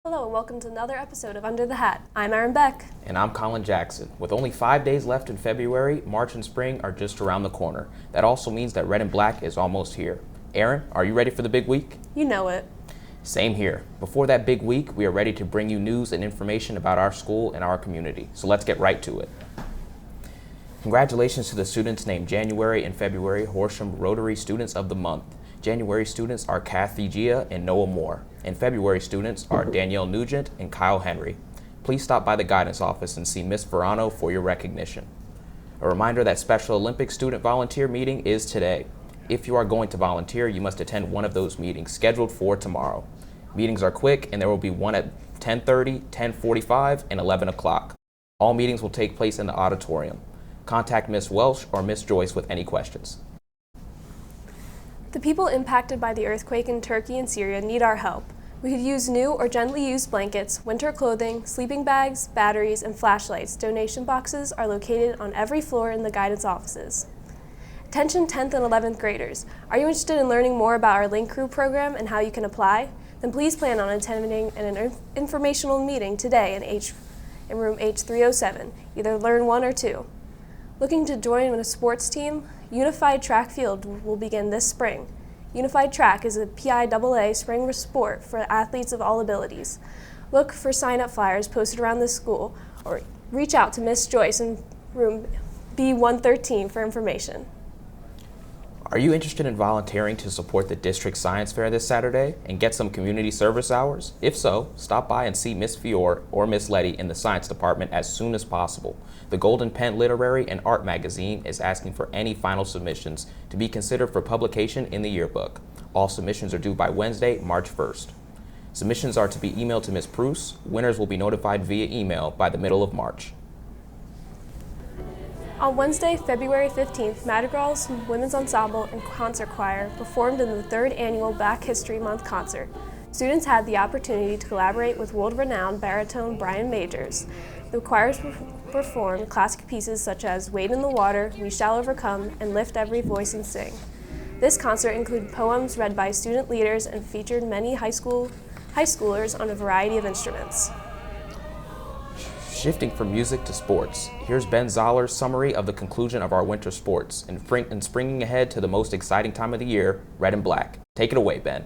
Hello and welcome to another episode of Under the Hat. I'm Erin Beck. And I'm Colin Jackson. With only 5 days left in February, March and spring are just around the corner. That also means that Red and Black is almost here. Erin, are you ready for the big week? You know it. Same here. Before that big week, we are ready to bring you news and information about our school and our community. So let's get right to it. Congratulations to the students named January and February Horsham Rotary Students of the Month. January students are Kathy Gia and Noah Moore, and February students are Danielle Nugent and Kyle Henry. Please stop by the guidance office and see Miss Verano for your recognition. A reminder that Special Olympics student volunteer meeting is today. If you are going to volunteer, you must attend one of those meetings scheduled for tomorrow. Meetings are quick, and there will be one at 10:30, 10:45, and 11 o'clock. All meetings will take place in the auditorium. Contact Miss Welsh or Miss Joyce with any questions. The people impacted by the earthquake in Turkey and Syria need our help. We could use new or gently used blankets, winter clothing, sleeping bags, batteries, and flashlights. Donation boxes are located on every floor in the guidance offices. Attention 10th and 11th graders. Are you interested in learning more about our Link Crew program and how you can apply? Then please plan on attending an informational meeting today in room H307, either Learn 1 or 2. Looking to join a sports team? Unified Track Field will begin this spring. Unified Track is a PIAA spring sport for athletes of all abilities. Look for sign-up flyers posted around the school or reach out to Miss Joyce in room B113 for information. Are you interested in volunteering to support the district science fair this Saturday and get some community service hours? If so, stop by and see Miss Fior or Miss Letty in the science department as soon as possible. The Golden Pen Literary and Art magazine is asking for any final submissions to be considered for publication in the yearbook. All submissions are due by Wednesday, March 1st. Submissions are to be emailed to Miss Pruce. Winners will be notified via email by the middle of March. On Wednesday, February 15th, Madrigal's Women's Ensemble and Concert Choir performed in the 3rd annual Black History Month concert. Students had the opportunity to collaborate with world-renowned baritone Brian Majors. The choirs performed classic pieces such as Wade in the Water, We Shall Overcome, and Lift Every Voice and Sing. This concert included poems read by student leaders and featured many high schoolers on a variety of instruments. Shifting from music to sports, here's Ben Zoller's summary of the conclusion of our winter sports and springing ahead to the most exciting time of the year, Red and Black. Take it away, Ben.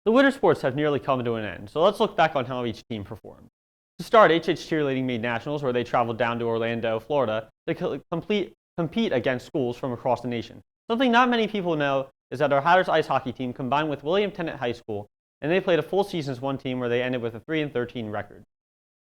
The winter sports have nearly come to an end, so let's look back on how each team performed. To start, HH Cheerleading made nationals where they traveled down to Orlando, Florida to compete against schools from across the nation. Something not many people know is that our Hatters ice hockey team combined with William Tennant High School, and they played a full season as one team where they ended with a 3-13 record.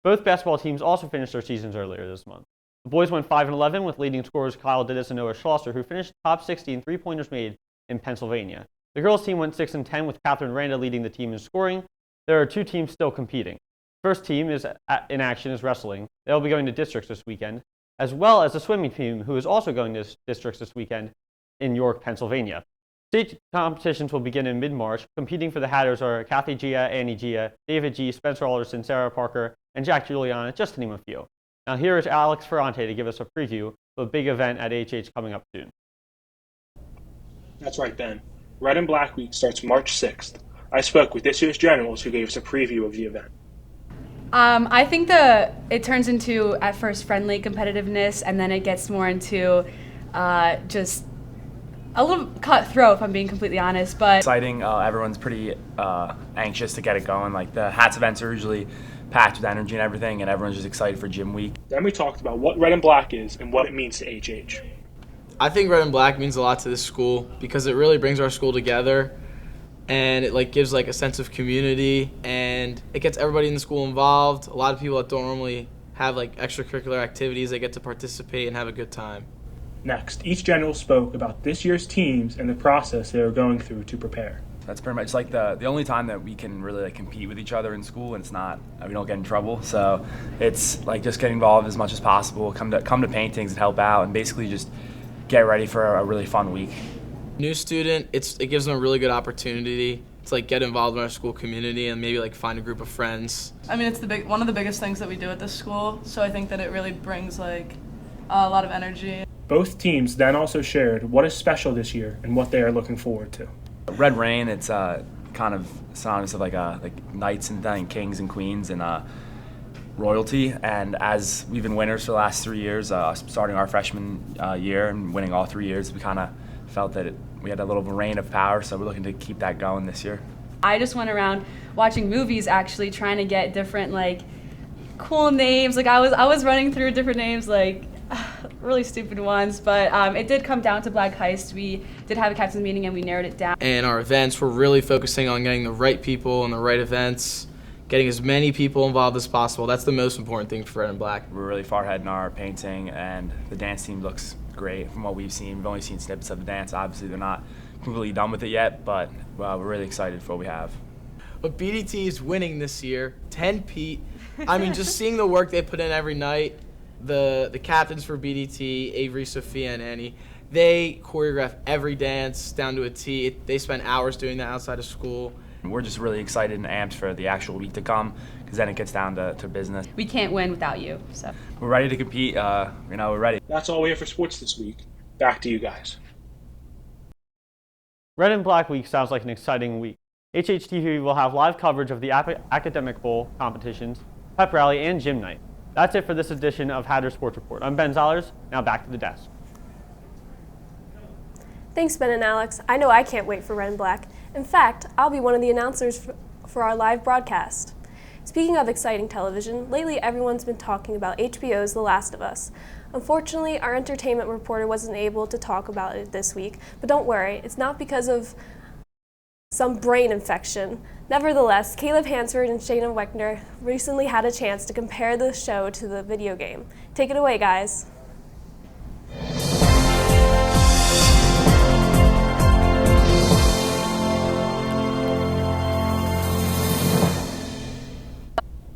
Both basketball teams also finished their seasons earlier this month. The boys went 5-11 with leading scorers Kyle Dittis and Noah Schlosser, who finished top 60 in three-pointers made in Pennsylvania. The girls' team went 6-10 with Catherine Randa leading the team in scoring. There are two teams still competing. First team is in action is wrestling. They'll be going to districts this weekend, as well as the swimming team, who is also going to districts this weekend in York, Pennsylvania. State competitions will begin in mid-March. Competing for the Hatters are Kathy Gia, Annie Gia, David G., Spencer Alderson, Sarah Parker, and Jack Juliana, just to name a few. Now here is Alex Ferrante to give us a preview of a big event at HH coming up soon. That's right, Ben. Red and Black Week starts March 6th. I spoke with this year's generals who gave us a preview of the event. I think it turns into, at first, friendly competitiveness, and then it gets more into just a little cutthroat, if I'm being completely honest. But exciting. Everyone's pretty anxious to get it going. Like the Hats events are usually packed with energy and everything, and everyone's just excited for gym week. Then we talked about what Red and Black is and what it means to HH. I think Red and Black means a lot to this school because it really brings our school together, and it gives a sense of community, and it gets everybody in the school involved. A lot of people that don't normally have extracurricular activities, they get to participate and have a good time. Next, each general spoke about this year's teams and the process they are going through to prepare. That's pretty much the only time that we can really compete with each other in school, and it's not, we don't get in trouble. So it's just get involved as much as possible, come to paintings and help out, and basically just get ready for a really fun week. New student, it gives them a really good opportunity to like get involved in our school community and maybe like find a group of friends. I mean, it's one of the biggest things that we do at this school, so I think that it really brings like a lot of energy. Both teams then also shared what is special this year and what they are looking forward to. Red Rain, it's kind of synonymous of like knights and kings and queens and royalty. And as we've been winners for the last 3 years, starting our freshman year and winning all 3 years, we kind of felt that we had a little reign of power, so we're looking to keep that going this year. I just went around watching movies, actually trying to get different like cool names. Like I was running through different names, like really stupid ones, but it did come down to Black Heist. We did have a captain's meeting and we narrowed it down. And our events, we're really focusing on getting the right people and the right events, getting as many people involved as possible. That's the most important thing for Red and Black. We're really far ahead in our painting, and the dance team looks great from what we've seen. We've only seen snippets of the dance. Obviously, they're not completely done with it yet, but we're really excited for what we have. But BDT is winning this year, 10-peat. I mean, just seeing the work they put in every night, the captains for BDT, Avery, Sophia, and Annie, they choreograph every dance down to a T. They spend hours doing that outside of school. We're just really excited and amped for the actual week to come, because then it gets down to business. We can't win without you, so. We're ready to compete. We're ready. That's all we have for sports this week. Back to you guys. Red and Black Week sounds like an exciting week. HHTV will have live coverage of the Academic Bowl competitions, pep rally, and gym night. That's it for this edition of Hatter Sports Report. I'm Ben Zollers. Now back to the desk. Thanks, Ben and Alex. I know I can't wait for Red and Black. In fact, I'll be one of the announcers for our live broadcast. Speaking of exciting television, lately everyone's been talking about HBO's The Last of Us. Unfortunately, our entertainment reporter wasn't able to talk about it this week, but don't worry, it's not because of some brain infection. Nevertheless, Caleb Hansford and Shayna Weckner recently had a chance to compare the show to the video game. Take it away, guys.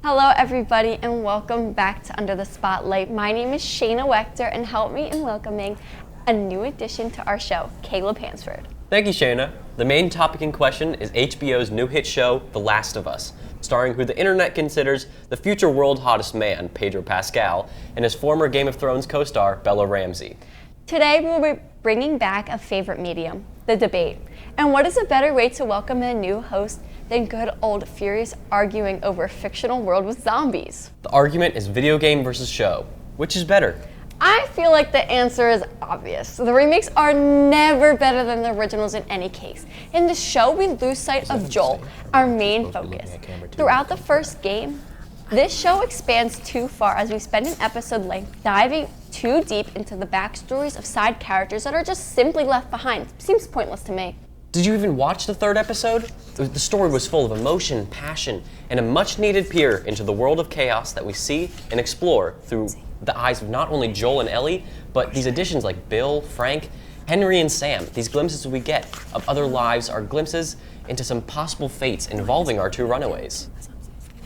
Hello everybody and welcome back to Under the Spotlight. My name is Shayna Wechter and help me in welcoming a new addition to our show, Caleb Hansford. Thank you, Shayna. The main topic in question is HBO's new hit show, The Last of Us, starring who the internet considers the future world hottest man, Pedro Pascal, and his former Game of Thrones co-star, Bella Ramsey. Today we'll be bringing back a favorite medium, the debate. And what is a better way to welcome a new host than good old furious arguing over a fictional world with zombies? The argument is video game versus show. Which is better? I feel like the answer is obvious. The remakes are never better than the originals in any case. In the show, we lose sight of Joel, our main focus. Throughout the first game, this show expands too far as we spend an episode length diving too deep into the backstories of side characters that are just simply left behind. Seems pointless to me. Did you even watch the third episode? The story was full of emotion, passion, and a much-needed peer into the world of chaos that we see and explore through the eyes of not only Joel and Ellie, but these additions like Bill, Frank, Henry, and Sam. These glimpses we get of other lives are glimpses into some possible fates involving our two runaways.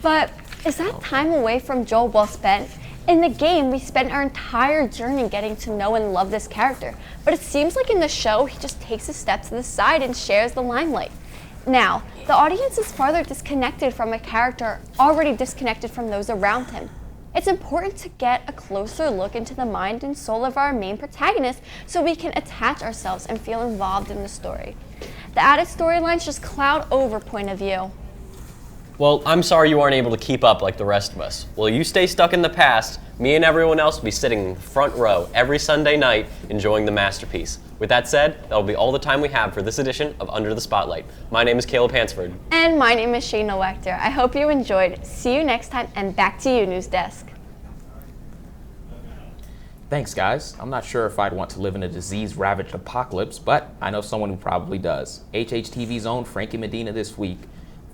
But is that time away from Joel well spent? In the game, we spent our entire journey getting to know and love this character, but it seems like in the show, he just takes a step to the side and shares the limelight. Now, the audience is farther disconnected from a character already disconnected from those around him. It's important to get a closer look into the mind and soul of our main protagonist so we can attach ourselves and feel involved in the story. The added storylines just cloud over point of view. Well, I'm sorry you aren't able to keep up like the rest of us. Well, you stay stuck in the past, me and everyone else will be sitting in the front row every Sunday night enjoying the masterpiece. With that said, that'll be all the time we have for this edition of Under the Spotlight. My name is Caleb Hansford. And my name is Shayna Wechter. I hope you enjoyed. See you next time, and back to you, News Desk. Thanks, guys. I'm not sure if I'd want to live in a disease-ravaged apocalypse, but I know someone who probably does. HHTV's own Frankie Medina this week.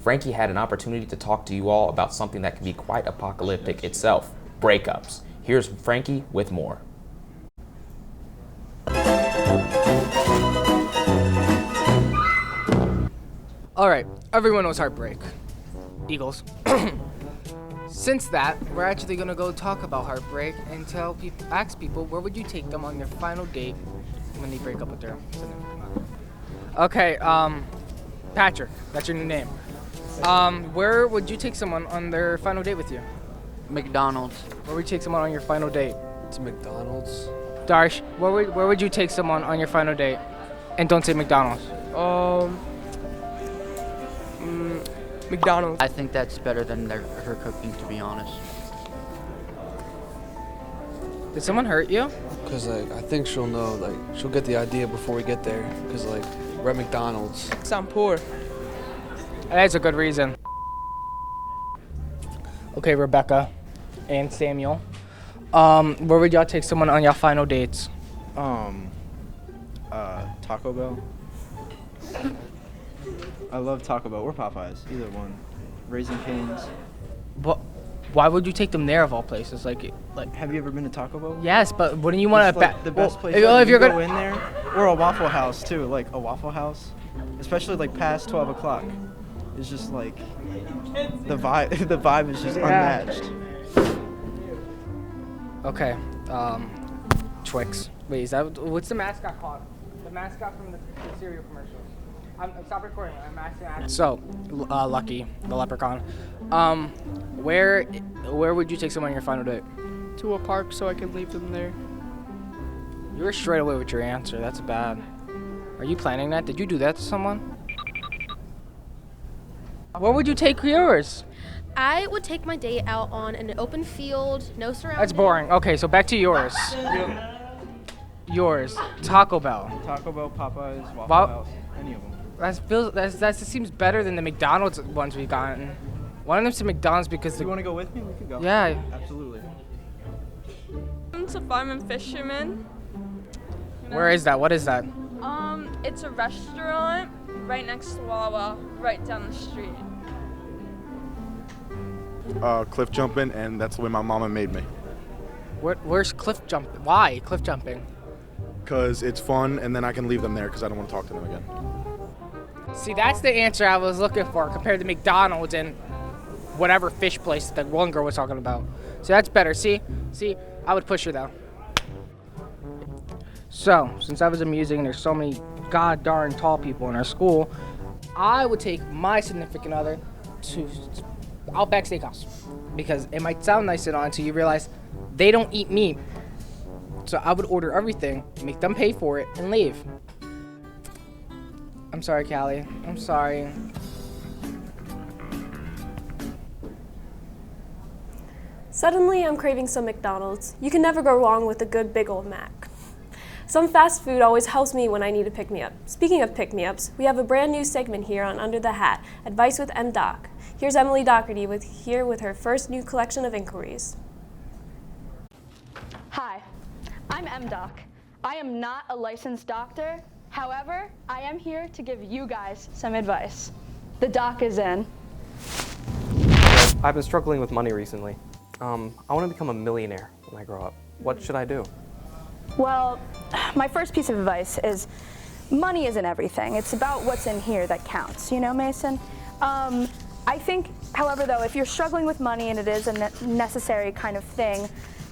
Frankie had an opportunity to talk to you all about something that can be quite apocalyptic itself, breakups. Here's Frankie with more. All right, everyone knows heartbreak. Eagles. Since that, we're actually gonna go talk about heartbreak and ask people where would you take them on their final date when they break up with their significant other. Okay, Patrick, that's your new name. Where would you take someone on their final date with you? McDonald's. Where would you take someone on your final date? To McDonald's. Darsh, where would you take someone on your final date? And don't say McDonald's. McDonald's. I think that's better than her cooking, to be honest. Did someone hurt you? Cause like I think she'll know, like she'll get the idea before we get there. Cause like we're at McDonald's. Cause I'm poor. That's a good reason. Okay, Rebecca and Samuel. Where would y'all take someone on your final dates? Taco Bell. I love Taco Bell or Popeyes, either one. Raising Cane's. But why would you take them there of all places? Like, have you ever been to Taco Bell? Yes, but wouldn't you want to? The best place. If you're go gonna in there, or a Waffle House too, like a Waffle House, especially like past 12 o'clock. It's just like the vibe. The vibe is just unmatched. Okay, Twix. Wait, is that what's the mascot called? The mascot from the cereal commercials. Stop recording. I'm asking. So, Lucky, the leprechaun. Where would you take someone on your final date? To a park so I can leave them there. You were straight away with your answer. That's bad. Are you planning that? Did you do that to someone? Where would you take yours? I would take my date out on an open field, no surroundings. That's boring. Okay, so back to yours. Yours, Taco Bell. Taco Bell, Popeyes, Waffle House, any of them. That seems better than the McDonald's ones we've gotten. One of them's to McDonald's because you want to go with me? We could go. Yeah. Absolutely. To Farm and Fisherman. Where is that? What is that? It's a restaurant right next to Wawa, right down the street. Cliff jumping, and that's the way my mama made me. Where's cliff jump? Why cliff jumping? Because it's fun, and then I can leave them there because I don't want to talk to them again. See, that's the answer I was looking for compared to McDonald's and whatever fish place that one girl was talking about. So that's better. See, I would push her though. So, since I was amusing and there's so many god darn tall people in our school, I would take my significant other to Outback Steakhouse because it might sound nice and all until you realize they don't eat meat. So I would order everything, make them pay for it, and leave. I'm sorry, Callie. I'm sorry. Suddenly, I'm craving some McDonald's. You can never go wrong with a good big old Mac. Some fast food always helps me when I need a pick-me-up. Speaking of pick-me-ups, we have a brand new segment here on Under the Hat, Advice with M. Doc. Here's Emily Doherty with her first new collection of inquiries. Hi, I'm M. Doc. I am not a licensed doctor. However, I am here to give you guys some advice. The doc is in. I've been struggling with money recently. I want to become a millionaire when I grow up. What should I do? Well, my first piece of advice is money isn't everything. It's about what's in here that counts, you know, Mason? I think, however, though, if you're struggling with money and it is a necessary kind of thing,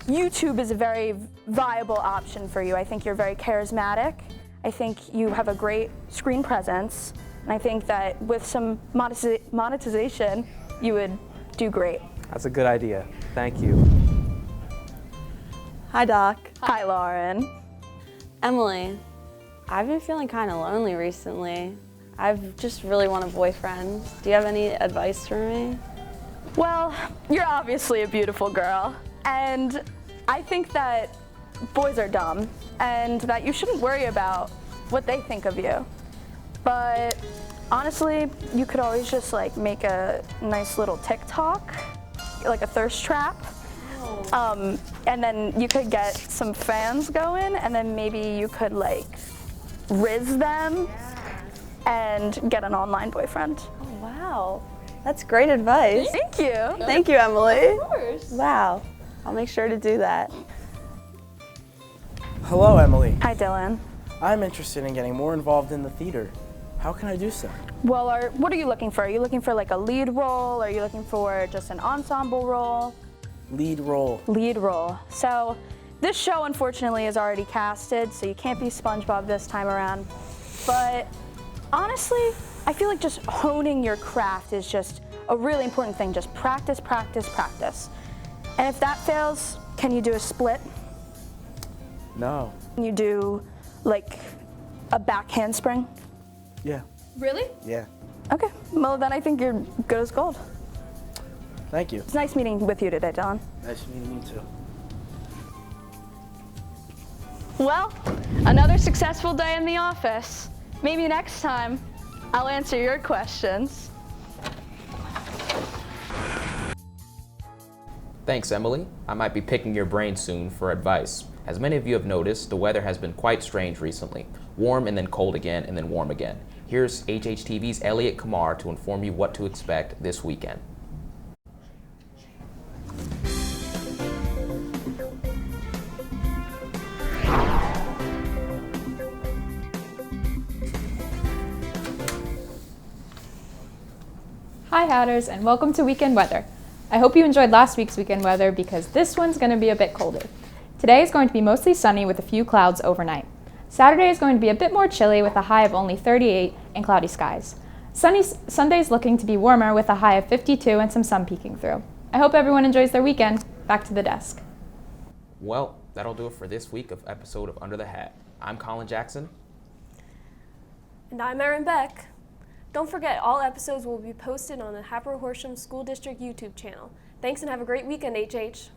YouTube is a very viable option for you. I think you're very charismatic. I think you have a great screen presence. And I think that with some monetization, you would do great. That's a good idea. Thank you. Hi, Doc. Hi, Lauren. Emily, I've been feeling kind of lonely recently. I've just really want a boyfriend. Do you have any advice for me? Well, you're obviously a beautiful girl. And I think that boys are dumb and that you shouldn't worry about what they think of you. But honestly, you could always just like make a nice little TikTok, like a thirst trap. And then you could get some fans going, and then maybe you could like riz them and get an online boyfriend. Oh, wow. That's great advice. Thank you. Thank you, Emily. Of course. Wow. I'll make sure to do that. Hello, Emily. Hi, Dylan. I'm interested in getting more involved in the theater. How can I do so? Well, what are you looking for? Are you looking for like a lead role? Are you looking for just an ensemble role? Lead role. Lead role. So this show, unfortunately, is already casted, so you can't be SpongeBob this time around. But Honestly, I feel like just honing your craft is just a really important thing. Just practice, practice, practice. And if that fails, can you do a split? No. Can you do like a back handspring? Yeah. Really? Yeah. Okay, well then I think you're good as gold. Thank you. It's nice meeting with you today, Dylan. Nice meeting you too. Well, another successful day in the office. Maybe next time I'll answer your questions. Thanks, Emily. I might be picking your brain soon for advice. As many of you have noticed, the weather has been quite strange recently. Warm and then cold again and then warm again. Here's HHTV's Elliot Kamar to inform you what to expect this weekend. Hi Hatters, and welcome to Weekend Weather. I hope you enjoyed last week's weekend weather because this one's going to be a bit colder. Today is going to be mostly sunny with a few clouds overnight. Saturday is going to be a bit more chilly with a high of only 38 and cloudy skies. Sunday's looking to be warmer with a high of 52 and some sun peeking through. I hope everyone enjoys their weekend. Back to the desk. Well, that'll do it for this week of episode of Under the Hat. I'm Colin Jackson. And I'm Erin Beck. Don't forget, all episodes will be posted on the Hatboro-Horsham School District YouTube channel. Thanks and have a great weekend, HH.